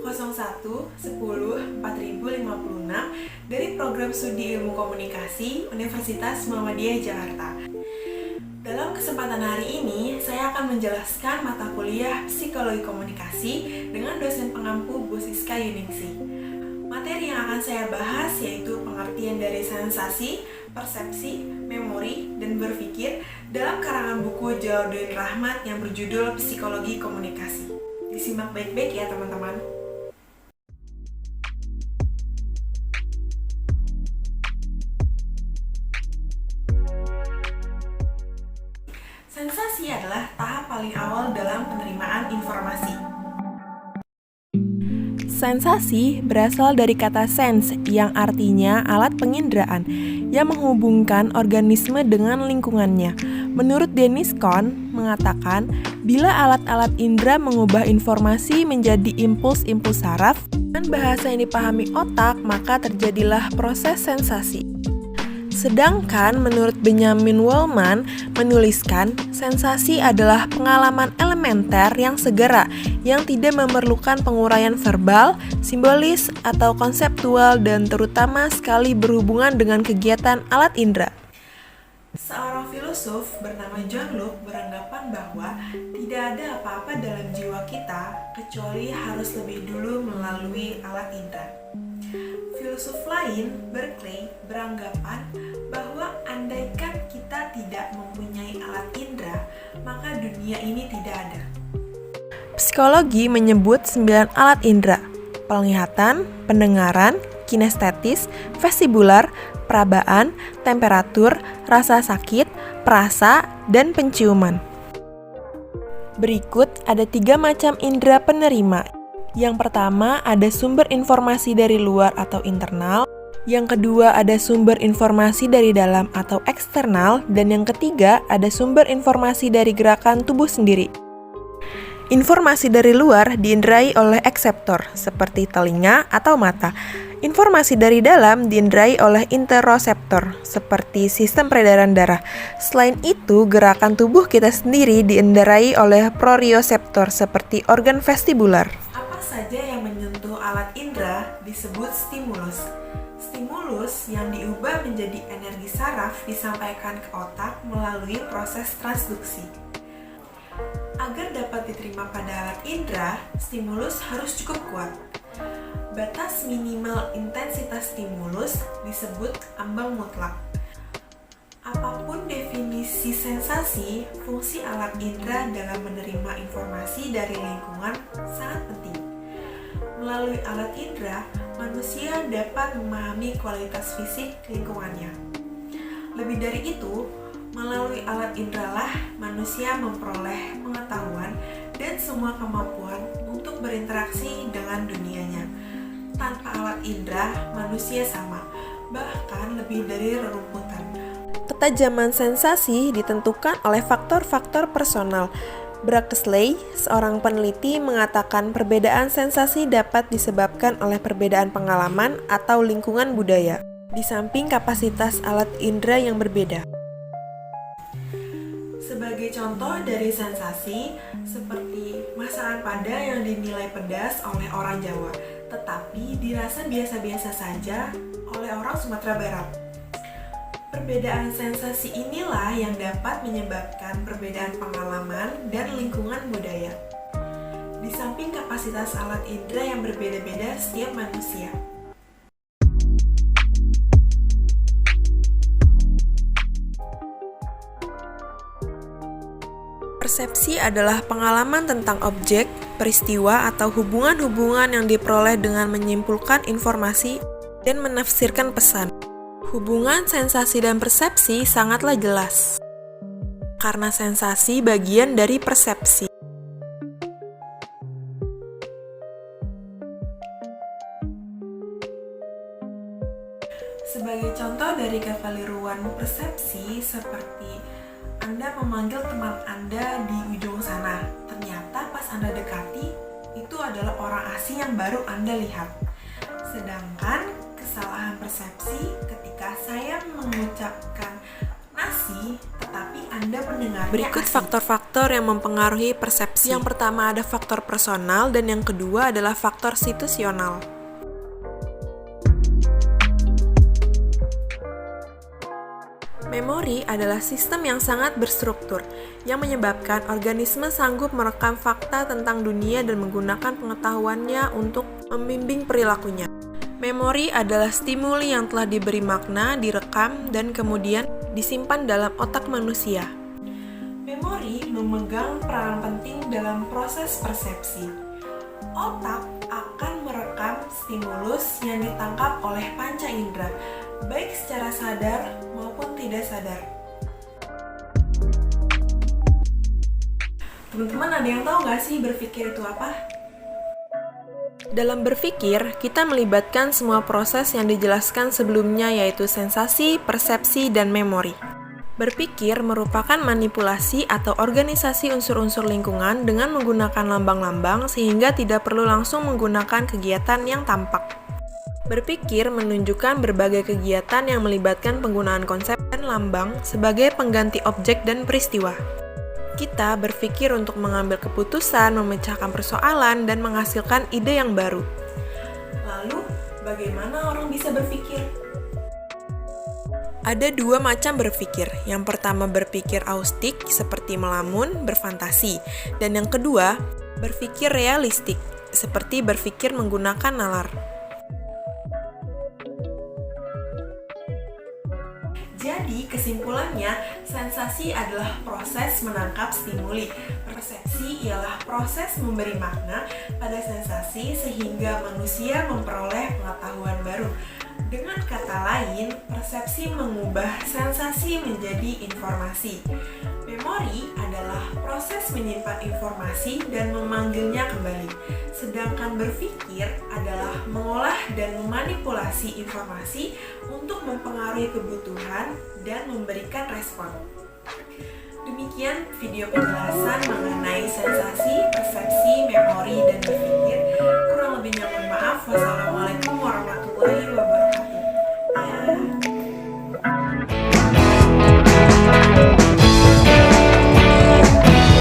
01 10 4056 dari Program Studi Ilmu Komunikasi Universitas Muhammadiyah Jakarta. Dalam kesempatan hari ini, saya akan menjelaskan mata kuliah Psikologi Komunikasi dengan dosen pengampu Bu Siska Yuningsi. Materi yang akan saya bahas yaitu pengertian dari sensasi, persepsi, memori, dan berpikir dalam karangan buku Jalaluddin Rahmat yang berjudul Psikologi Komunikasi. Disimak baik-baik ya teman-teman. Sensasi adalah tahap paling awal dalam penerimaan informasi. Sensasi berasal dari kata sense yang artinya alat penginderaan yang menghubungkan organisme dengan lingkungannya. Menurut Dennis Kohn mengatakan, bila alat-alat indera mengubah informasi menjadi impuls-impuls saraf dengan bahasa yang dipahami otak, maka terjadilah proses sensasi. Sedangkan menurut Benjamin Wellman menuliskan, sensasi adalah pengalaman elementer yang segera, yang tidak memerlukan penguraian verbal, simbolis, atau konseptual dan terutama sekali berhubungan dengan kegiatan alat indera. Seorang filosof bernama John Locke beranggapan bahwa tidak ada apa-apa dalam jiwa kita kecuali harus lebih dulu melalui alat indera. Filosof lain, Berkeley, beranggapan bahwa andaikan kita tidak mempunyai alat indera, maka dunia ini tidak ada. Psikologi menyebut 9 alat indera: penglihatan, pendengaran, kinestetis, vestibular, perabaan, temperatur, rasa sakit, perasa, dan penciuman. Berikut ada 3 macam indera penerima. Yang pertama ada sumber informasi dari luar atau internal, yang kedua ada sumber informasi dari dalam atau eksternal, dan yang ketiga ada sumber informasi dari gerakan tubuh sendiri. Informasi dari luar diinderai oleh ekseptor, seperti telinga atau mata. Informasi dari dalam diinderai oleh interoseptor, seperti sistem peredaran darah. Selain itu, gerakan tubuh kita sendiri diinderai oleh proprioseptor, seperti organ vestibular. Apa saja yang menyentuh alat indera disebut stimulus. Stimulus yang diubah menjadi energi saraf disampaikan ke otak melalui proses transduksi. Agar dapat diterima pada alat indera, stimulus harus cukup kuat. Batas minimal intensitas stimulus disebut ambang mutlak. Apapun definisi sensasi, fungsi alat indera dalam menerima informasi dari lingkungan sangat penting. Melalui alat indera, manusia dapat memahami kualitas fisik lingkungannya. Lebih dari itu, melalui alat indera lah manusia memperoleh pengetahuan dan semua kemampuan untuk berinteraksi dengan dunianya. Tanpa alat indera, manusia sama, bahkan lebih dari rerumputan. Ketajaman sensasi ditentukan oleh faktor-faktor personal. Brackesley, seorang peneliti, mengatakan perbedaan sensasi dapat disebabkan oleh perbedaan pengalaman atau lingkungan budaya, di samping kapasitas alat indera yang berbeda. Sebagai contoh dari sensasi, seperti masakan Padang yang dinilai pedas oleh orang Jawa, tetapi dirasa biasa-biasa saja oleh orang Sumatera Barat. Perbedaan sensasi inilah yang dapat menyebabkan perbedaan pengalaman dan lingkungan budaya. Di samping kapasitas alat indera yang berbeda-beda setiap manusia. Persepsi adalah pengalaman tentang objek, peristiwa, atau hubungan-hubungan yang diperoleh dengan menyimpulkan informasi dan menafsirkan pesan. Hubungan sensasi dan persepsi sangatlah jelas, karena sensasi bagian dari persepsi. Sebagai contoh dari kekeliruan persepsi, seperti Anda memanggil teman Anda di ujung sana, ternyata pas Anda dekati, itu adalah orang asing yang baru Anda lihat. Sedangkan kesalahan persepsi ketika saya mengucapkan halusinasi, tetapi Anda mendengarnya Berikut asing. faktor-faktor yang mempengaruhi persepsi. Yang pertama ada faktor personal dan yang kedua adalah faktor situasional. Memori adalah sistem yang sangat berstruktur, yang menyebabkan organisme sanggup merekam fakta tentang dunia dan menggunakan pengetahuannya untuk membimbing perilakunya. Memori adalah stimuli yang telah diberi makna, direkam, dan kemudian disimpan dalam otak manusia. Memori memegang peran penting dalam proses persepsi. Otak akan merekam stimulus yang ditangkap oleh panca indera, baik secara sadar maupun tidak sadar. Teman-teman, ada yang tahu nggak sih berpikir itu apa? Dalam berpikir, kita melibatkan semua proses yang dijelaskan sebelumnya yaitu sensasi, persepsi, dan memori. Berpikir merupakan manipulasi atau organisasi unsur-unsur lingkungan dengan menggunakan lambang-lambang sehingga tidak perlu langsung menggunakan kegiatan yang tampak. Berpikir menunjukkan berbagai kegiatan yang melibatkan penggunaan konsep dan lambang sebagai pengganti objek dan peristiwa. Kita berpikir untuk mengambil keputusan, memecahkan persoalan, dan menghasilkan ide yang baru. Lalu, bagaimana orang bisa berpikir? Ada dua macam berpikir. Yang pertama berpikir austik, seperti melamun, berfantasi. Dan yang kedua, berpikir realistik, seperti berpikir menggunakan nalar. Jadi, kesimpulannya, sensasi adalah proses menangkap stimuli. Persepsi ialah proses memberi makna pada sensasi sehingga manusia memperoleh pengetahuan baru. Dengan kata lain, persepsi mengubah sensasi menjadi informasi. Memori adalah proses menyimpan informasi dan memanggilnya kembali. Sedangkan berpikir adalah mengolah dan memanipulasi informasi untuk mempengaruhi kebutuhan dan memberikan respon. Demikian video penjelasan mengenai sensasi, persepsi, memori, dan berpikir.